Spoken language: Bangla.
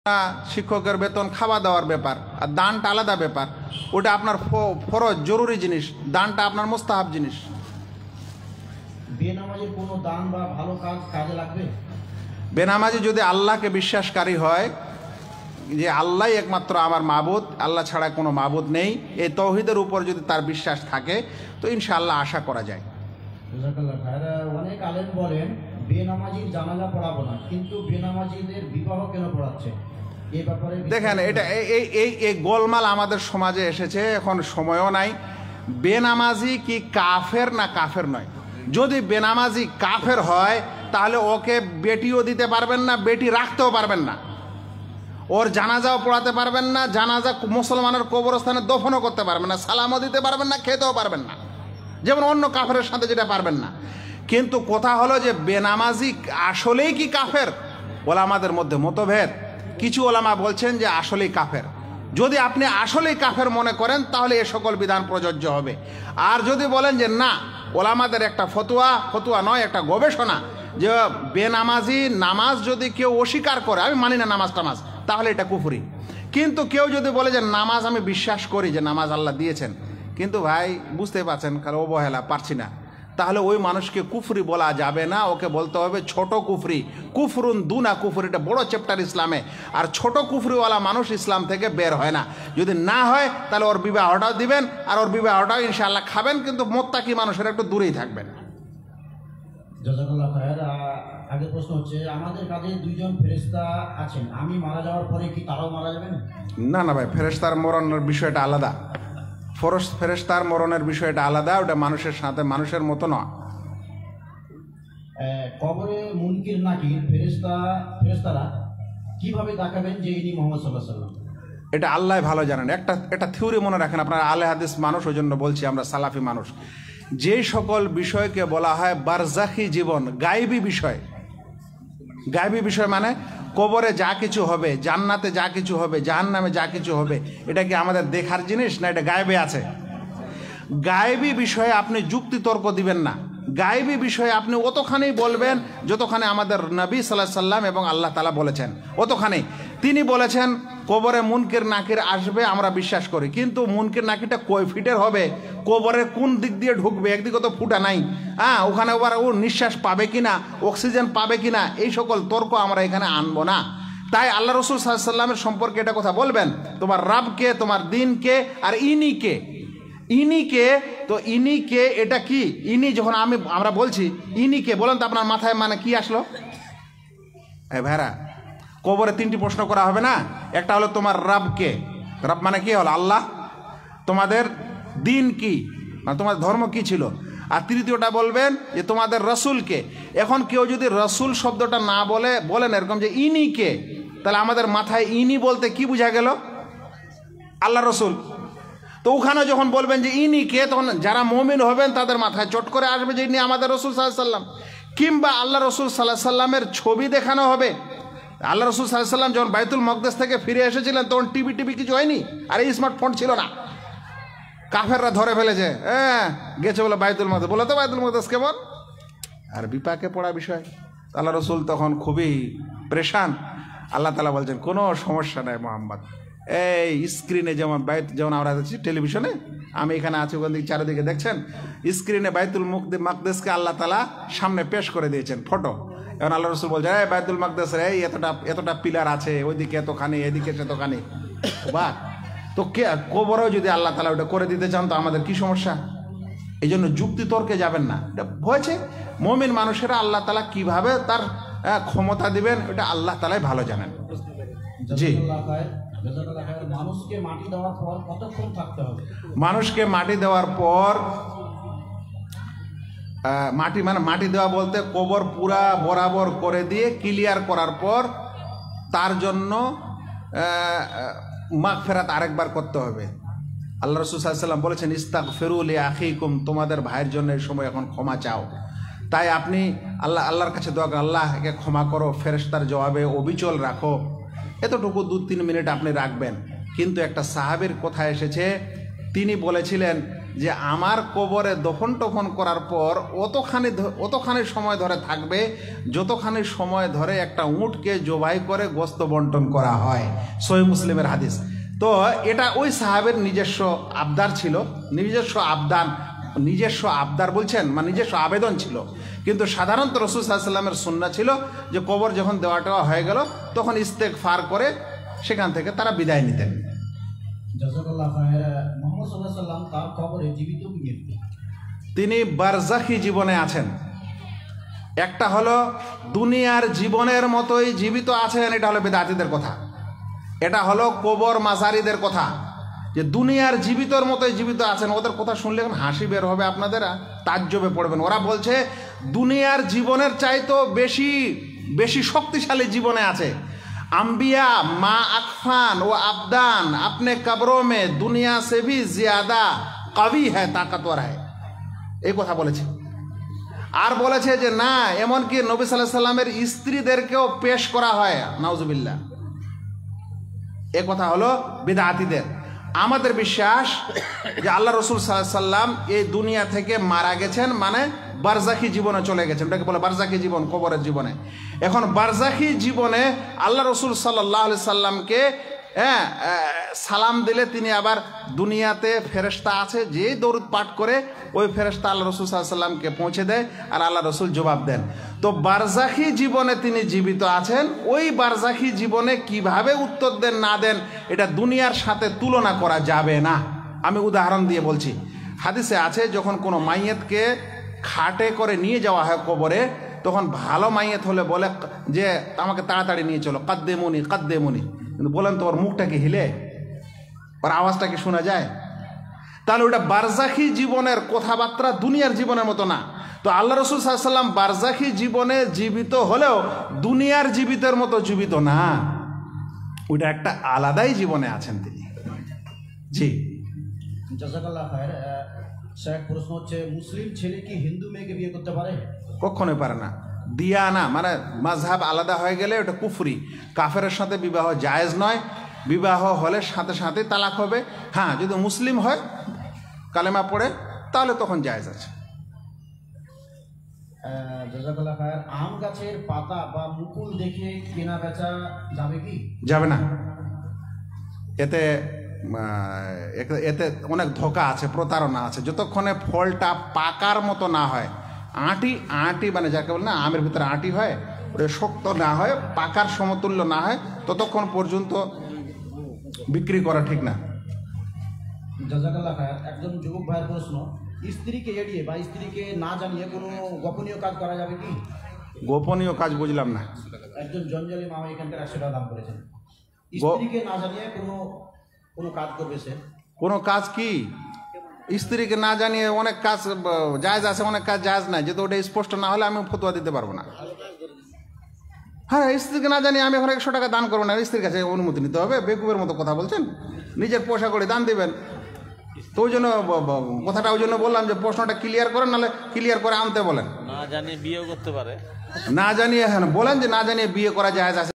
শিক্ষকের বেতন খাওয়া দাওয়ার ব্যাপার, আর দানটা আলাদা ব্যাপার। ওটা আপনার ফরজ জরুরি জিনিস, দানটা আপনার মুস্তাহাব জিনিস। বেনামাজির কোনো দান বা ভালো কাজ কাজে লাগবে? বেনামাজি যদি আল্লাহকে বিশ্বাসকারী হয় যে আল্লাহ একমাত্র আমার মাবুদ, আল্লাহ ছাড়া কোনো মাবুদ নেই, এই তৌহিদের উপর যদি তার বিশ্বাস থাকে তো ইনশাআল্লাহ আশা করা যায়। অনেক আলেম বলেন বেনামাজির জানাজা পড়াবো না, কিন্তু বেনামাজিদের বিবাহ কেন পড়াচ্ছে? এই ব্যাপারে দেখেন, এটা এই গোলমাল আমাদের সমাজে এসেছে, এখন সময়ও নাই। বেনামাজি কি কাফের না কাফের নয়? যদি বেনামাজি কাফের হয় তাহলে ওকে বেটিও দিতে পারবেন না, বেটি রাখতেও পারবেন না, ওর জানাজাও পড়াতে পারবেন না, জানাজা মুসলমানের কবরস্থানে দফনও করতে পারবেন না, সালামও দিতে পারবেন না, খেতেও পারবেন না, যেমন অন্য কাফেরের সাথে যেটা পারবেন না। কিন্তু কথা হলো যে বেনামাজি আসলেই কি কাফের? ওলামাদের মধ্যে মতভেদ। কিছু ওলামা বলছেন যে আসলেই কাফের। যদি আপনি আসলেই কাফের মনে করেন তাহলে এ সকল বিধান প্রযোজ্য হবে। আর যদি বলেন যে না, ওলামাদের একটা ফতুয়া নয়, একটা গবেষণা, যে বেনামাজি নামাজ যদি কেউ অস্বীকার করে, আমি মানি না নামাজ টামাজ, তাহলে এটা কুফরি। কিন্তু কেউ যদি বলে যে নামাজ আমি বিশ্বাস করি যে নামাজ আল্লাহ দিয়েছেন, কিন্তু ভাই বুঝতে পারছেন কারো অবহেলা পারছি না, তাহলে ওই মানুষকে কুফরি বলা যাবে না, ওকে বলতে হবে ছোট কুফরি। কুফরুন দুনা কুফরি, এটা বড় চ্যাপ্টার ইসলামে। আর ছোট কুফরিওয়ালা মানুষ ইসলাম থেকে বের হয় না। যদি না হয় তাহলে ওর বিবাহটাও দিবেন, আর ওর বিবাহটাও ইনশাআল্লাহ খাবেন, কিন্তু মোত্তাকি মানুষের একটু দূরেই থাকবেন। জাযাকাল্লাহ খায়র। আগের প্রশ্ন হচ্ছে, আমাদের কাছে দুইজন ফেরেশতা আছেন, আমি মারা যাওয়ার পরে কি তারাও মারা যাবেন? না না ভাই, ফেরেশতার মরণের বিষয়টা আলাদা। ফেরেশতার মরণের বিষয়টা আলাদা, ওটা মানুষের সাথে মানুষের মতো নয়। কবরে মুনকির নাকির ফেরেশতারা কিভাবে দেখাবেন যে ইনি মুহাম্মদ সাল্লাল্লাহু আলাইহি ওয়াসাল্লাম? এটা আল্লাহ ভালো জানেন। একটা থিওরি মনে রাখেন, আপনারা আলে হাদিস মানুষ, ওই জন্য বলছি আমরা সালাফি মানুষ। যে সকল বিষয়কে বলা হয় বারজাখি জীবন, গায়েবী বিষয়, গায়েবী বিষয় মানে কবরে যা কিছু হবে, জান্নাতে যা কিছু হবে, জাহান্নামে যা কিছু হবে, এটা কি আমাদের দেখার জিনিস না এটা গায়েবে আছে? গায়েবী বিষয়ে আপনি যুক্তি তর্ক দিবেন না। গায়েবী বিষয়ে আপনি অতখানি বলবেন যতখানি আমাদের নবী সাল্লাল্লাহু আলাইহি সাল্লাম এবং আল্লাহ তাআলা বলেছেন, অতখানি। তিনি বলেছেন কবরে মুনকির নাকির আসবে, আমরা বিশ্বাস করি, কিন্তু মুনকির নাকিরটা কয় ফিটের হবে, কবরের কোন দিক দিয়ে ঢুকবে, একদিকে তো ফুটা নাই, ওখানে আবার ও নিঃশ্বাস পাবে কিনা, অক্সিজেন পাবে কিনা, এই সকল তর্ক আমরা এখানে আনবো না। তাই আল্লাহ রাসূল সাল্লাল্লাহু আলাইহি সাল্লামের সম্পর্কে এটা কথা বলবেন, তোমার রবকে, তোমার দিনকে, আর ইনিকে। ইনিকে, তো ইনিকে এটা কি? ইনি যখন আমরা বলছি ইনিকে, বলেন তো আপনার মাথায় মানে কি আসলো? ভাইরা, কবরে তিনটি প্রশ্ন করা হবে না? একটা হলো তোমার রবকে, রব মানে কি হলো? আল্লাহ। তোমাদের দিন কি, মানে তোমার ধর্ম কি ছিল? আর তৃতীয়টা বলবেন যে তোমাদের রসুলকে। এখন কেউ যদি রসুল শব্দটা না বলেন এরকম যে ইনিকে, তাহলে আমাদের মাথায় ইনি বলতে কি বোঝা গেল? আল্লাহ রসুল। তো ওখানে যখন বলবেন যে ইনি কে, তখন যারা মুমিন হবেন তাদের মাথায় চট করে আসবে যে ইনি আমাদের রসুল সাল্লাল্লাহু আলাইহি সাল্লাম। কিংবা আল্লাহ রসুল সাল্লাল্লাহু আলাইহি সাল্লামের ছবি দেখানো হবে। আল্লাহ রসুল সাল্লাল্লাহু আলাইহি সাল্লাম যখন বাইতুল মকদেস থেকে ফিরে এসেছিলেন তখন টিভি কিছু হয়নি, আর এই স্মার্টফোন ছিল না। কাফেররা ধরে ফেলেছে, গেছে বলে বাইতুল মকদেস, বলে তো বাইতুল মকদেস কেমন, আর বিপাকে পড়া বিষয়। আল্লাহ রসুল তখন খুবই পরেশান। আল্লাহ তাআলা বলছেন কোনো সমস্যা নাই মুহাম্মদ, এই স্ক্রিনে যেমন আমরা দেখছি টেলিভিশনে, আমি এখানে আছি, ওখান থেকে চারিদিকে দেখছেন, স্ক্রিনে বাইতুল মকদেসকে আল্লাহ তাআলা সামনে পেশ করে দিয়েছেন ফটো। এখন আল্লাহ রসুল বলছে, এই বাইতুল মকদেসের এই এতটা পিলার আছে, ওইদিকে এতখানি, এদিকে এতখানি, বা তো কবরেও যদি আল্লাহ তাআলা ওটা করে দিতে চান তো আমাদের কি সমস্যা? এই জন্য যুক্তি তর্কে যাবেন না। এটা হয়েছে মুমিন মানুষেরা আল্লাহ তাআলা কিভাবে তার ক্ষমতা দিবেন, এটা আল্লাহ তাআলাই ভালো জানেন। জি। মানুষকে মাটি দেওয়ার পর কতক্ষণ থাকতে হবে? মানুষকে মাটি দেওয়ার পর, মাটি দেওয়া বলতে কবর পুরা বরাবর করে দিয়ে ক্লিয়ার করার পর তার জন্য মাগফিরাত আরেকবার করতে হবে। আল্লাহ রাসূল সাল্লাল্লাহু আলাইহি ওয়াসাল্লাম বলেছেন, ইস্তাগফিরু লিআখিকুম, তোমাদের ভাইয়ের জন্য এই সময় এখন ক্ষমা চাও। তাই আপনি আল্লাহর কাছে দোয়া করেন, আল্লাহ একে ক্ষমা করো, ফেরেশতার জবাবে অবিচল রাখো, এতটুকু 2-3 মিনিট আপনি রাখবেন। কিন্তু একটা সাহাবীর কথা এসেছে, তিনি বলেছিলেন যে আমার কবরে দফন টফন করার পর অতখানি সময় ধরে থাকবে যতখানি সময় ধরে একটা উটকে জবাই করে গোস্ত বন্টন করা হয়। সহিহ মুসলিমের হাদিস। তো এটা ওই সাহাবের নিজস্ব আবদার ছিল, নিজস্ব আবদার বলছেন মানে নিজস্ব আবেদন ছিল। কিন্তু সাধারণত রাসূল সাল্লাল্লাহু আলাইহি ওয়াসাল্লামের সুন্নাহ ছিল যে কবর যখন দেওয়া টেওয়া হয়ে গেল তখন ইস্তেগফার করে সেখান থেকে তারা বিদায় নিতেন। জাযাকাল্লাহ খায়র। মুহাম্মদ সাল্লাল্লাহু আলাইহি ওয়াসাল্লাম তার কবরে জীবিত কি মৃত? তিনি বারজাখি জীবনে আছেন। একটা হলো দুনিয়ার জীবনের মতোই জীবিত আছেন, এটা হলো বিদআতীদের কথা। এটা হলো কবর মাজারিদের কথা, যে দুনিয়ার জীবিতর মতোই জীবিত আছেন। ওদের কথা শুনলে এখন হাসি বের হবে, আপনাদের তাজ্জবে পড়বেন। ওরা বলছে দুনিয়ার জীবনের চাইতো বেশি শক্তিশালী জীবনে আছে। আম্বিয়া মা আকফান ও আবদান আপনি কবরোं में दुनिया से भी ज्यादा कवि है, ताकतवर है, এই কথা বলেছে। আর বলেছে যে না, এমনকি নবী সাল্লাল্লাহু আলাইহি সাল্লামের স্ত্রীদেরকেও পেশ করা হয়, নাউজুবিল্লাহ। এ কথা হলো বিদআতীদের। আমাদের বিশ্বাস যে আল্লাহ রসুল সাল্লাল্লাহু আলাইহি সাল্লাম এই দুনিয়া থেকে মারা গেছেন, মানে বারজাখি জীবনে চলে গেছেন। এটাকে বলে বারজাখি জীবন, কবরের জীবনে। এখন বারজাখি জীবনে আল্লাহ রসুল সাল্লাল্লাহু আলাইহি সাল্লামকে সালাম দিলে তিনি আবার দুনিয়াতে ফেরেশতা আছে যে দরুদ পাঠ করে ওই ফেরেশতা আল্লাহ রসুল সাল্লাল্লাহু আলাইহি সাল্লামকে পৌঁছে দেয় আর আল্লাহ রসুল জবাব দেন। তো বারজাখি জীবনে তিনি জীবিত আছেন। ওই বারজাখি জীবনে কিভাবে উত্তর দেন না দেন এটা দুনিয়ার সাথে তুলনা করা যাবে না। আমি উদাহরণ দিয়ে বলছি। হাদিসে আছে যখন কোনো মাইয়েতকে খাটে করে নিয়ে যাওয়া হয় কবরে, তখন ভালো মাইয়েত হলে বলে যে আমাকে তাড়াতাড়ি নিয়ে চলো, কাদ্দেমুনি কাদ্দেমুনি। কিন্তু বলেন তো ওর মুখটা কি হিলে, ওর আওয়াজটা কি শোনা যায়? তাহলে ওটা বারজাখি জীবনের কথাবার্তা, দুনিয়ার জীবনের মতো না। তো আল্লাহ রসুল সাল্লাল্লাহু আলাইহি সাল্লাম বারজাখি জীবনে জীবিত হলেও দুনিয়ার জীবিতের মতো জীবিত না, ওটা একটা আলাদাই জীবনে আছেন তিনি। জি জাযাকাল্লাহ খায়র। স্যার প্রশ্ন হচ্ছে, মুসলিম ছেলে কি হিন্দু মেয়েকে বিয়ে করতে পারে? কখনোই পারে না। দিয়ানা মানে মাযহাব আলাদা হয়ে গেলে ওটা কুফরি, কাফেরের সাথে বিবাহ জায়েজ নয়। বিবাহ হলে সাথে সাথে তালাক হবে। হ্যাঁ, যদি মুসলিম হয় কালেমা পড়ে তাহলে তখন জায়েজ আছে। জাযাকাল্লাহ খায়র। আম গাছের পাতা বা মুকুল দেখে কেনা বেচা যাবে কি? যাবে না। এতে অনেক ধোঁকা আছে, প্রতারণা আছে। যতক্ষণে ফলটা পাকার মতো না হয়, আঁটি মানে যাকে বলে না আমের ভিতরে আঁটি হয়, ওটা শক্ত না হয়, পাকার সমতুল্য না হয়, ততক্ষণ পর্যন্ত বিক্রি করা ঠিক না। জাযাকাল্লাহ খায়র। একজন যুবক ভাইয়ের প্রশ্ন, স্ত্রীকে এড়িয়ে বা স্ত্রীকে না জানিয়ে কোনো গোপনীয় কাজ করা যাবে কি? গোপনীয় কাজ বুঝলাম না। একজন জঞ্জালি মামা এখানকার 100 টাকা দাম করেছেন। স্ত্রীকে না জানিয়ে কোনো কাজ করবে সে। কোনো কাজ কি? স্ত্রীকে না জানিয়ে অনেক কাজ জায়েজ আছে, অনেক কাজ জায়েজ নাই। যেহেতু ওটা স্পষ্ট না হলে আমি ফতোয়া দিতে পারবো না। হ্যাঁ, স্ত্রীকে না জানিয়ে আমি এখন 100 টাকা দান করবো না, স্ত্রীর কাছে অনুমতি নিতে হবে। বেকুবের মতো কথা বলছেন। নিজের পয়সা করে দান দিবেন। তো ওই জন্য কথাটা ওই জন্য বললাম যে প্রশ্নটা ক্লিয়ার করেন, নাহলে ক্লিয়ার করে আনতে বলেন। না জানিয়ে বিয়ে করতে পারে, না জানিয়ে, হ্যাঁ বলেন যে না জানিয়ে বিয়ে করা জায়েজ আছে।